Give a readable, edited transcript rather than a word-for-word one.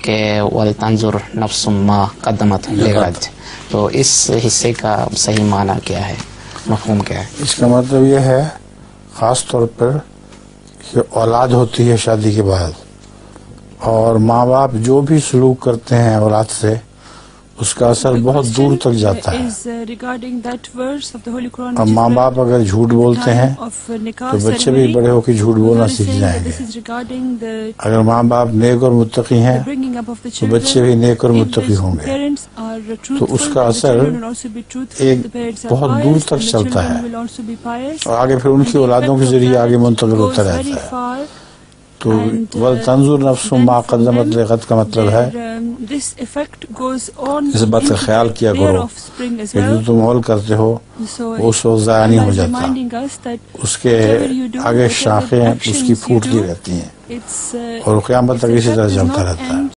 کہ وَلْتَنْظُرْ نَفْسٌ مَا قَدَّمَتْ لِغَدٍ، تو اس حصے کا صحیح معنی کیا ہے، مفہوم کیا ہے؟ اس کا مطلب یہ ہے خاص طور پر کہ اولاد ہوتی ہے شادی کے بعد، اور ماں باپ جو بھی سلوک کرتے ہیں اولاد سے اس کا اثر بہت دور تک جاتا ہے۔ اب ماں باپ اگر جھوٹ بولتے ہیں تو بچے بھی بڑے ہو کے جھوٹ بولنا سیکھ جائیں گے۔ اگر ماں باپ نیک اور متقی ہیں تو بچے بھی نیک اور متقی ہوں گے، تو اس کا اثر ایک بہت دور تک چلتا ہے اور آگے پھر ان کی اولادوں کے ذریعے آگے منتقل ہوتا رہتا ہے۔ تو وَلْتَنْظُرْ نَفْسٌ مَا قَدَّمَتْ لِغَدٍ کا مطلب ہے اس بات کا خیال کیا کرو کہ جو تم عمل کرتے ہو وہ اس وقت ضائع نہیں ہو جاتا، اس کے آگے شاخیں اس کی پھوٹتی رہتی ہیں اور قیامت تک اسی طرح چلتا رہتا ہے۔